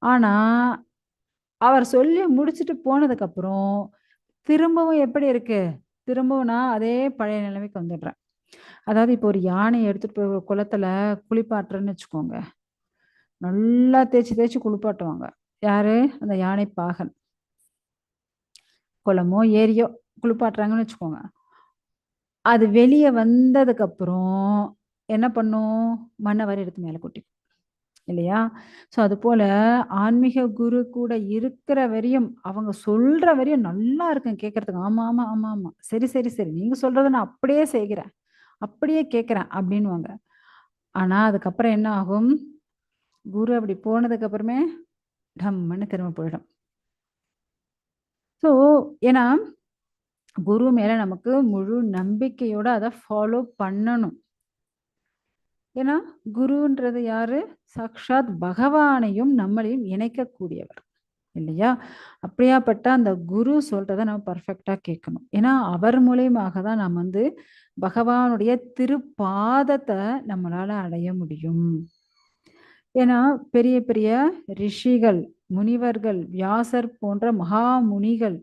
ஆனா, அவர் சொல்லி முடிச்சுட்டு போனதுக்கப்புறம், திரும்பவும் எப்படி இருக்கு? திரும்பவும் நான் அதே பழைய நிலைமைக்கு வந்துடுறேன். அதாவது இப்போ ஒரு யானைய எடுத்துட்டு போய் ஒரு குளத்துல குளிப்பாட்டுறேன்னு வச்சுக்கோங்க. நல்லா தேய்ச்சு தேய்ச்சு குளிப்பாட்டுவாங்க. யாரு? அந்த யானை பாகன். குளமோ, ஏரியோ குளிப்பாட்டுறாங்கன்னு வச்சுக்கோங்க. அது வெளிய வந்ததுக்கப்புறம் என்ன பண்ணும்? மண்ண வாரி எடுத்து மேல கொட்டிக்கும். இல்லையா? ஸோ அதுபோல ஆன்மீக குரு கூட இருக்கிற வரையும், அவங்க சொல்ற வரையும் நல்லா இருக்கும் கேட்கறதுக்கு. ஆமா, ஆமா, ஆமா, ஆமா. சரி, சரி, சரி. நீங்க சொல்றத நான் அப்படியே செய்கிறேன். அப்படியே கேட்கிறேன் அப்படின்னுவாங்க. ஆனா அதுக்கப்புறம் என்ன ஆகும்? குரு அப்படி போனதுக்கு அப்புறமே டம்முன்னு திரும்ப போயிடும். ஸோ ஏன்னா குரு மேல நமக்கு முழு நம்பிக்கையோட அத ஃபாலோ பண்ணணும். ஏன்னா குருன்றது யாரு? சாக்ஷாத் பகவானையும் நம்மளையும் இணைக்கக்கூடியவர். இல்லையா? அப்படியாப்பட்ட அந்த குரு சொல்றத நம்ம பெர்ஃபெக்ட்டா கேட்கணும். ஏன்னா, அவர் மூலியமாக தான் நம்ம வந்து பகவானுடைய திருப்பாதத்த நம்மளால அடைய முடியும். ஏன்னா, பெரிய பெரிய ரிஷிகள், முனிவர்கள், வியாசர் போன்ற மகாமுனிகள்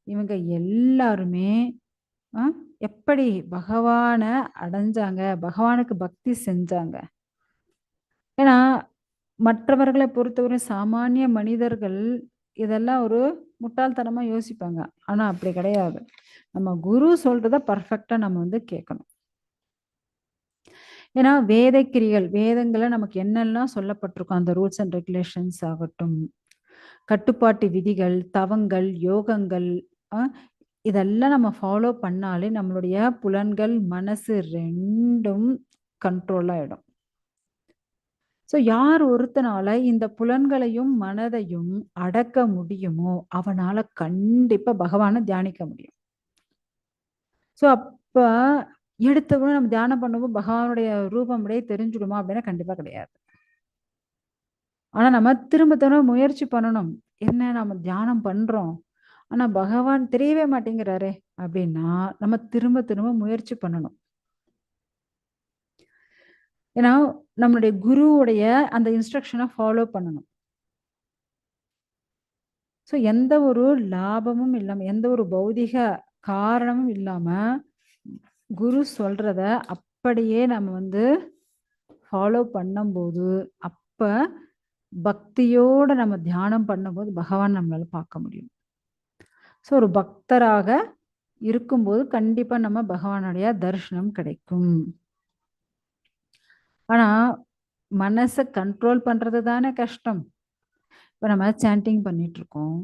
இவங்க எல்லாருமே அ எப்படி பகவான அடைஞ்சாங்க? பகவானுக்கு பக்தி செஞ்சாங்க. ஏன்னா, மற்றவர்கள பொறுத்தவரை சாமானிய மனிதர்கள் இதெல்லாம் ஒரு முட்டாள்தனமா யோசிப்பாங்க. ஆனா அப்படி கிடையாது. நம்ம குரு சொல்றத பெர்ஃபெக்ட்டா நம்ம வந்து கேட்கணும். ஏன்னா வேதக்கிரிகள், வேதங்கள்ல நமக்கு என்னெல்லாம் சொல்லப்பட்டிருக்கும், அந்த ரூல்ஸ் அண்ட் ரெகுலேஷன்ஸ் ஆகட்டும், கட்டுப்பாட்டு விதிகள், தவங்கள், யோகங்கள், அ இதெல்லாம் நம்ம ஃபாலோ பண்ணாலே நம்மளுடைய புலன்கள், மனசு 2ம் கண்ட்ரோல் ஆயிடும். ஸோ யார் ஒருத்தனால இந்த புலன்களையும், மனதையும் அடக்க முடியுமோ, அவனால கண்டிப்பா பகவான தியானிக்க முடியும். ஸோ அப்ப எடுத்தவுடனே நம்ம தியானம் பண்ணும்போது பகவானுடைய ரூபம் அப்படியே தெரிஞ்சுடுமா? அப்படின்னா கண்டிப்பா கிடையாது. ஆனா நம்ம திரும்ப திரும்ப முயற்சி பண்ணணும். என்ன நம்ம தியானம் பண்றோம். ஆனா பகவான் தெரியவே மாட்டேங்கிறாரே! அப்படின்னா, நம்ம திரும்ப திரும்ப முயற்சி பண்ணணும். ஏன்னா, நம்மளுடைய குருவுடைய அந்த இன்ஸ்ட்ரக்ஷன ஃபாலோ பண்ணணும். ஸோ எந்த ஒரு லாபமும் இல்லாம, எந்த ஒரு பௌதீக காரணமும் இல்லாம, குரு சொல்றத அப்படியே நம்ம வந்து ஃபாலோ பண்ணும்போது, அப்ப பக்தியோட நம்ம தியானம் பண்ணும்போது பகவான் நம்மளால பார்க்க முடியும். ஸோ ஒரு பக்தராக இருக்கும்போது கண்டிப்பா நம்ம பகவானுடைய தரிசனம் கிடைக்கும். ஆனா, மனச கண்ட்ரோல் பண்றது தானே கஷ்டம். இப்ப நம்ம சாண்டிங் பண்ணிட்டுருக்கோம்.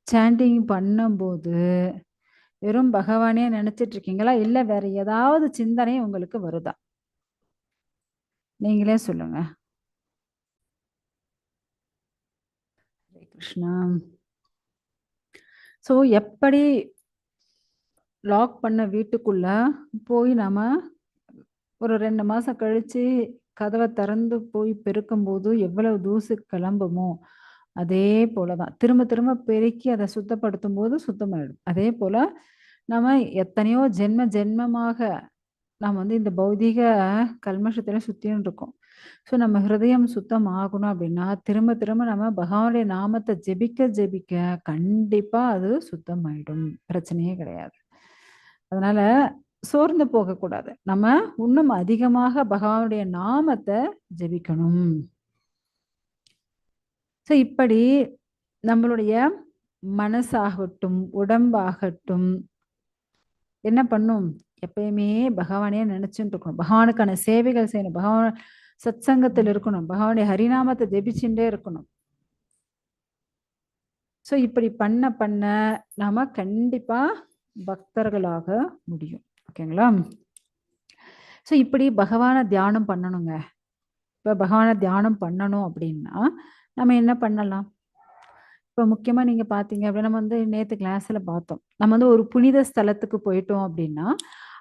சாண்டிங் பண்ணும்போது, வெறும் பகவானே நெனச்சிட்டு இருக்கீங்களா? இல்ல வேற ஏதாவது சிந்தனை உங்களுக்கு வருதா? நீங்களே சொல்லுங்க. ஹரே கிருஷ்ணா. ஸோ எப்படி லாக் பண்ண வீட்டுக்குள்ள போய் நாம ஒரு 2 மாசம் கழிச்சு கதவ திறந்து போய் பெருக்கும்போது எவ்வளவு தூசு கிளம்புமோ, அதே போல தான். திரும்ப திரும்ப பெருக்கி அத சுத்தப்படுத்தும்போது சுத்தமாயிடும். அதே போல நம்ம எத்தனையோ ஜென்ம ஜென்மமாக நாம வந்து இந்த பௌதீக கல்மஷத்துல சுத்தின்னு இருக்கோம். ஸோ நம்ம ஹிருதயம் சுத்தம் ஆகணும் அப்படின்னா, திரும்ப திரும்ப நம்ம பகவானுடைய நாமத்த ஜெபிக்க ஜெபிக்க கண்டிப்பா அது சுத்தமாயிடும். பிரச்சனையே கிடையாது. அதனால சோர்ந்து போகக்கூடாது. நம்ம இன்னும் அதிகமாக பகவானுடைய நாமத்த ஜெபிக்கணும். ஸோ இப்படி நம்மளுடைய மனசாகட்டும், உடம்பாகட்டும் என்ன பண்ணும்? எப்பயுமே பகவானையே நினைச்சுட்டு இருக்கணும். பகவானுக்கான சேவைகள் செய்யணும். பகவான் சத்சங்கத்தில் இருக்கணும். பகவானுடைய ஹரிநாமத்த ஜெபிச்சுண்டே இருக்கணும். ஸோ ஸோ இப்படி பண்ண பண்ண நாம கண்டிப்பா பக்தர்களாக முடியும். ஓகேங்களா? ஸோ இப்படி பகவானை தியானம் பண்ணணுங்க. இப்போ பகவானை தியானம் பண்ணணும் அப்படின்னா நம்ம என்ன பண்ணலாம்? இப்போ முக்கியமா நீங்க பார்த்தீங்க அப்படின்னா, நம்ம வந்து நேத்து கிளாஸ்ல பார்த்தோம். நம்ம வந்து ஒரு புனித ஸ்தலத்துக்கு போயிட்டோம் அப்படின்னா,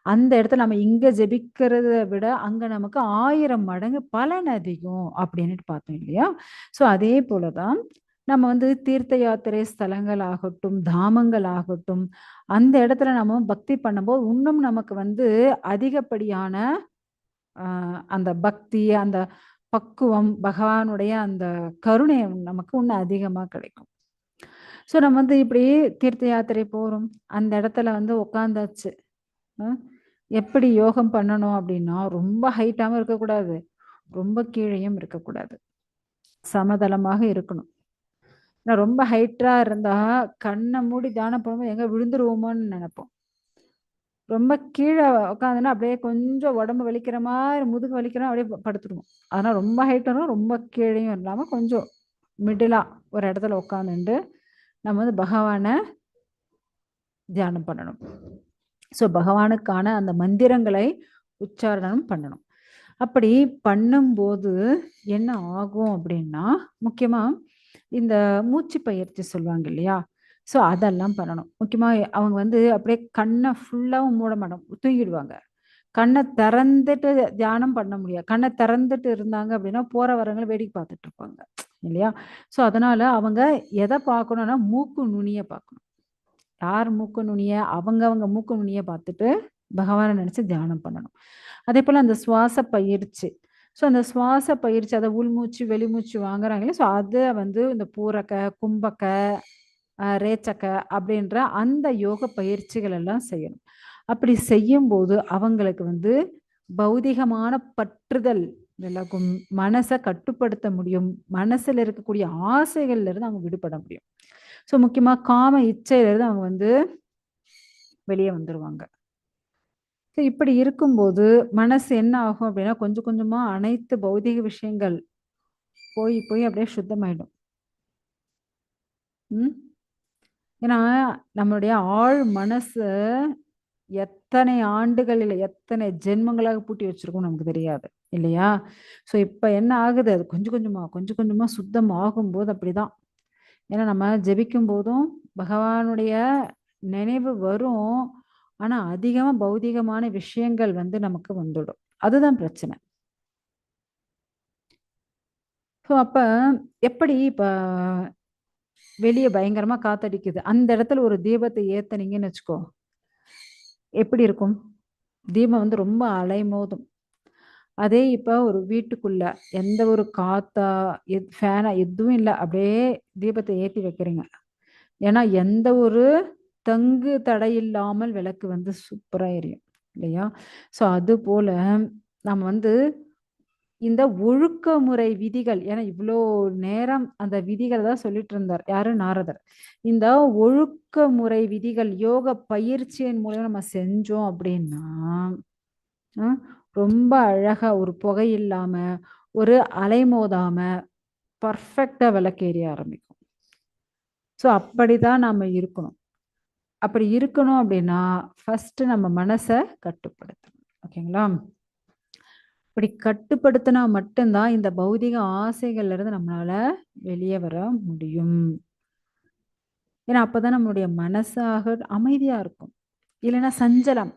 அந்த இடத்துல நம்ம இங்க ஜெபிக்கிறத விட அங்க நமக்கு 1000 மடங்கு பலன் அதிகம் அப்படின்னுட்டு பார்த்தோம் இல்லையா? ஸோ அதே போல தான் நம்ம வந்து தீர்த்த யாத்திரை ஸ்தலங்கள் ஆகட்டும், தாமங்கள் ஆகட்டும், அந்த இடத்துல நம்ம பக்தி பண்ணும்போது இன்னும் நமக்கு வந்து அதிகப்படியான அ அந்த பக்தி, அந்த பக்குவம், பகவானுடைய அந்த கருணை நமக்கு இன்னும் அதிகமா கிடைக்கும். ஸோ நம்ம வந்து இப்படி தீர்த்த யாத்திரை போறோம். அந்த இடத்துல வந்து உட்காந்தாச்சு. அ எப்படி யோகம் பண்ணணும் அப்படின்னா, ரொம்ப ஹைட்டாவும் இருக்கக்கூடாது. ரொம்ப கீழயும் இருக்கக்கூடாது. சமதளமாக இருக்கணும். ஏன்னா ரொம்ப ஹைட்டா இருந்தா, கண்ண மூடி தியானம் பண்ணும்போது எங்க விழுந்துருவோமோன்னு நெனைப்போம். ரொம்ப கீழ உட்காந்தோன்னா அப்படியே கொஞ்சம் உடம்பு வலிக்கிற மாரி, முதுகு வலிக்கிற அப்படியே படுத்துருவோம். அதனால ரொம்ப ஹைட்டாவும், ரொம்ப கீழயும் இல்லாம கொஞ்சம் மிடிலா ஒரு இடத்துல உட்காந்துண்டு, நம்ம வந்து பகவான தியானம் பண்ணணும். ஸோ பகவானுக்கான அந்த மந்திரங்களை உச்சாரணம் பண்ணணும். அப்படி பண்ணும்போது என்ன ஆகும் அப்படின்னா, முக்கியமா இந்த மூச்சு பயிற்சி சொல்லுவாங்க இல்லையா? ஸோ அதெல்லாம் பண்ணணும். முக்கியமா அவங்க வந்து அப்படியே கண்ண ஃபுல்லாவும் மூட மாட்டாங்க. தூங்கிடுவாங்க. கண்ண திறந்துட்டு தியானம் பண்ண முடியாது. கண்ண திறந்துட்டு இருந்தாங்க அப்படின்னா, போற வரவங்கள வேடிக்கை பார்த்துட்டு இருப்பாங்க. இல்லையா? ஸோ அதனால அவங்க எத பார்க்கணும்னா, மூக்கு நுனிய பார்க்கணும். யார் மூக்கு நுனிய? அவங்கவங்க மூக்கு நுனிய பார்த்துட்டு, பகவான நினைச்சு தியானம் பண்ணணும். அதேபோல அந்த சுவாச பயிற்சி. ஸோ அந்த சுவாச பயிற்சி அத உள்மூச்சு, வெளிமூச்சு வாங்குறாங்கல்ல. ஸோ அத வந்து இந்த பூரக, கும்பக, ரேச்சக அப்படின்ற அந்த யோக பயிற்சிகள் எல்லாம் செய்யணும். அப்படி செய்யும்போது அவங்களுக்கு வந்து பௌதிகமான பற்றுதல் விலகும். மனச கட்டுப்படுத்த முடியும். மனசுல இருக்கக்கூடிய ஆசைகள்ல இருந்து அவங்க விடுபட முடியும். ஸோ முக்கியமா காம இச்சையில இருந்து அவங்க வந்து வெளிய வந்துருவாங்க. ஸோ இப்படி இருக்கும்போது மனசு என்ன ஆகும் அப்படின்னா, கொஞ்சம் கொஞ்சமா அனைத்து பௌதீக விஷயங்கள் போய் போய் அப்படியே சுத்தமாயிடும். ம். ஏன்னா, நம்மளுடைய ஆழ் மனசு எத்தனை ஆண்டுகள் இல்ல, எத்தனை ஜென்மங்களாக பூட்டி வச்சிருக்கோம்னு நமக்கு தெரியாது. இல்லையா? ஸோ இப்ப என்ன ஆகுது? அது கொஞ்சம் கொஞ்சமா, கொஞ்சம் கொஞ்சமா சுத்தம் ஆகும்போது அப்படிதான். ஏன்னா நம்ம ஜெபிக்கும்போதும் பகவானுடைய நினைவு வரும். ஆனா, அதிகமா பௌதீகமான விஷயங்கள் வந்து நமக்கு வந்துடும். அதுதான் பிரச்சனை. ஸோ அப்ப எப்படி இப்ப வெளிய பயங்கரமா காத்தடிக்குது. அந்த இடத்துல ஒரு தீபத்த ஏத்துனீங்கன்னு வச்சுக்கோ, எப்படி இருக்கும்? தீபம் வந்து ரொம்ப அலைமோதும். அதே இப்ப ஒரு வீட்டுக்குள்ள எந்த ஒரு காத்தா, ஃபேனா எதுவும் இல்ல. அப்படியே தீபத்த ஏத்தி வைக்கிறீங்க. ஏன்னா, எந்த ஒரு தங்கு தடை இல்லாமல் விளக்கு வந்து சூப்பரா எரியும். இல்லையா? ஸோ அதுபோல நம்ம வந்து இந்த ஒழுக்கமுறை விதிகள் ஏன்னா இவ்வளோ நேரம் அந்த விதிகள் தான் சொல்லிட்டு இருந்தார். யாரு? நாரதர். இந்த ஒழுக்கமுறை விதிகள் யோக பயிற்சியின் மூலம் நம்ம செஞ்சோம் அப்படின்னா, அ ரொம்ப அழகா ஒரு புகை இல்லாம, ஒரு அலைமோதாம, பர்ஃபெக்ட்டா விளக்கு எரிய ஆரம்பிக்கும். ஸோ அப்படிதான் நாம இருக்கணும். அப்படி இருக்கணும் அப்படின்னா, ஃபர்ஸ்ட் நம்ம மனச கட்டுப்படுத்தணும். ஓகேங்களா? இப்படி கட்டுப்படுத்தினா மட்டும்தான் இந்த பௌதிக ஆசைகள்ல இருந்து நம்மளால வெளியே வர முடியும். ஏன்னா அப்பதான் நம்மளுடைய மனசாக அமைதியா இருக்கும். இல்லைன்னா சஞ்சலம்,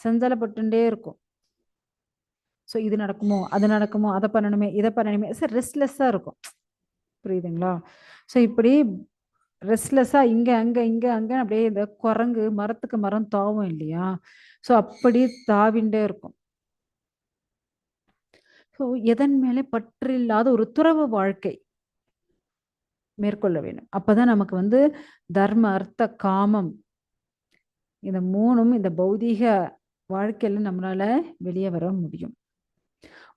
சஞ்சலப்பட்டுட்டே இருக்கும். ஸோ இது நடக்குமோ, அது நடக்குமோ, அதை பண்ணணுமே, இதை பண்ணணுமே, சார் ரெஸ்ட்லெஸ்ஸா இருக்கும். புரியுதுங்களா? ஸோ இப்படி ரெஸ்ட்லெஸ்ஸா இங்க அங்க இங்க அங்க அப்படியே இந்த குரங்கு மரத்துக்கு மரம் தாவும் இல்லையா? ஸோ அப்படி தாவிண்டே இருக்கும். ஸோ எதன் மேலே பற்று இல்லாத ஒரு துறவு வாழ்க்கை மேற்கொள்ள வேண்டும். அப்பதான் நமக்கு வந்து தர்ம, அர்த்த, காமம் இந்த 3ம் இந்த பௌதீக வாழ்க்கையில நம்மளால வெளிய வர முடியும்.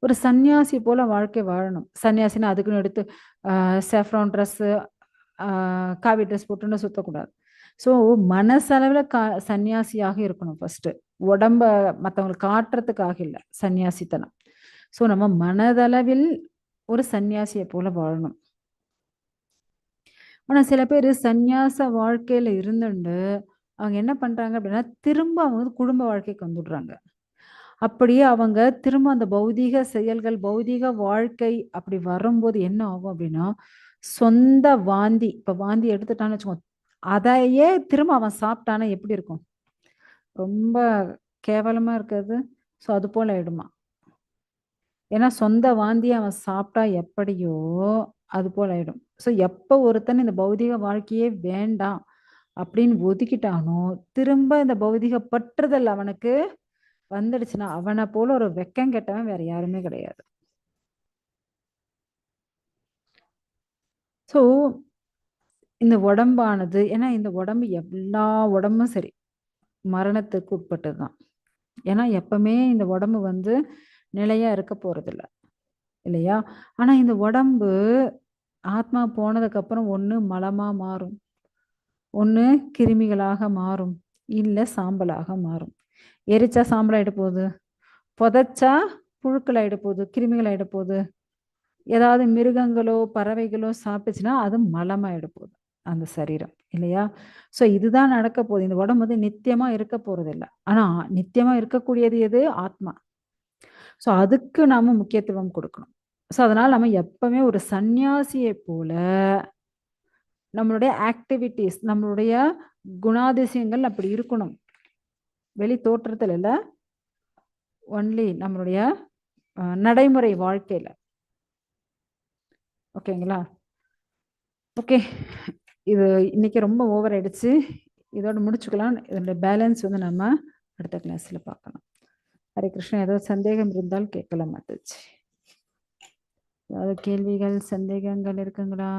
ஒரு சன்னியாசி போல வாழ்க்கை வாழணும். சன்னியாசின்னா அதுக்குன்னு எடுத்து சேஃப்ரான் ட்ரெஸ்ஸு, அ காவி ட்ரெஸ் போட்டுன்னு சுத்தக்கூடாது. ஸோ மனசளவுல சன்னியாசியாக இருக்கணும் ஃபர்ஸ்ட்டு. உடம்ப மத்தவங்களுக்கு காட்டுறதுக்காக இல்ல, சன்னியாசித்தனம். ஸோ நம்ம மனதளவில் ஒரு சன்னியாசிய போல வாழணும். ஆனா சில பேர் சந்நியாச வாழ்க்கையில இருந்துண்டு அவங்க என்ன பண்றாங்க அப்படின்னா திரும்ப அவங்க வந்து குடும்ப வாழ்க்கைக்கு வந்துடுறாங்க. அப்படியே அவங்க திரும்ப அந்த பௌதீக செயல்கள், பௌதீக வாழ்க்கை அப்படி வரும்போது என்ன ஆகும் அப்படின்னா, சொந்த வாந்தி இப்ப வாந்தி எடுத்துட்டான்னு வச்சுக்கோங்க. அதையே திரும்ப அவன் சாப்பிட்டான்னா எப்படி இருக்கும்? ரொம்ப கேவலமா இருக்காது? ஸோ அது போல ஆயிடுமா. ஏன்னா சொந்த வாந்திய அவன் சாப்பிட்டா எப்படியோ, அது போல ஆயிடும். ஸோ எப்ப ஒருத்தன் இந்த பௌதீக வாழ்க்கையே வேண்டாம் அப்படின்னு ஒதுக்கிட்டானோ, திரும்ப இந்த பௌதீக பற்றுதல் அவனுக்கு வந்துடுச்சுன்னா, அவன போல ஒரு வெக்கம் கெட்டவன் வேற யாருமே கிடையாது. ஸோ இந்த உடம்பானது ஏன்னா இந்த உடம்பு எல்லா உடம்பும் சரி, மரணத்துக்கு உட்பட்டது தான். ஏன்னா எப்பவுமே இந்த உடம்பு வந்து நிலையா இருக்க போறதில்ல. இல்லையா? ஆனா இந்த உடம்பு ஆத்மா போனதுக்கப்புறம் ஒண்ணு மலமா மாறும். ஒண்ணு கிருமிகளாக மாறும். இல்ல சாம்பலாக மாறும். எரிச்சா சாம்பல் ஆயிட போகுது. புதைச்சா புழுக்கள் ஆயிட போகுது. கிருமிகள் ஆயிட போகுது. ஏதாவது மிருகங்களோ, பறவைகளோ சாப்பிட்டுச்சுன்னா, அது மலமாயிட போகுது. அந்த சரீரம். இல்லையா? ஸோ இதுதான் நடக்க போகுது. இந்த உடம்பு வந்து நித்தியமா இருக்க போறதில்ல. ஆனா நித்தியமா இருக்கக்கூடியது எது? ஆத்மா. ஸோ அதுக்கு நாம முக்கியத்துவம் குடுக்கணும். ஸோ அதனால நம்ம எப்பவுமே ஒரு சந்நியாசியைப் போல நம்மளுடைய ஆக்டிவிட்டீஸ், நம்மளுடைய குணாதிசயங்கள் அப்படி இருக்கணும். வெளி தோற்றத்துல இல்ல. ஒன்லி நம்மளுடைய நடைமுறை வாழ்க்கையில. ஓகேங்களா? ஓகே. இது இன்னைக்கு ரொம்ப ஓவர் ஆயிடுச்சு. இதோட முடிச்சுக்கலாம். இதோட பேலன்ஸ் வந்து நம்ம அடுத்த கிளாஸ்ல பார்க்கலாம். ஹரே கிருஷ்ணா. ஏதாவது சந்தேகம் இருந்தால் கேட்கலாம் மாதாஜி. ஏதாவது கேள்விகள், சந்தேகங்கள் இருக்குங்களா?